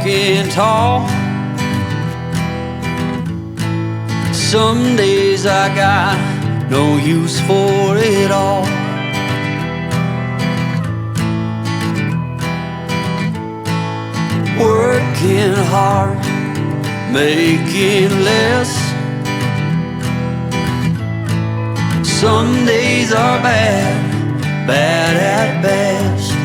walking tall. Some days I got no use for it all. Working hard, making less. Some days are bad, bad at best.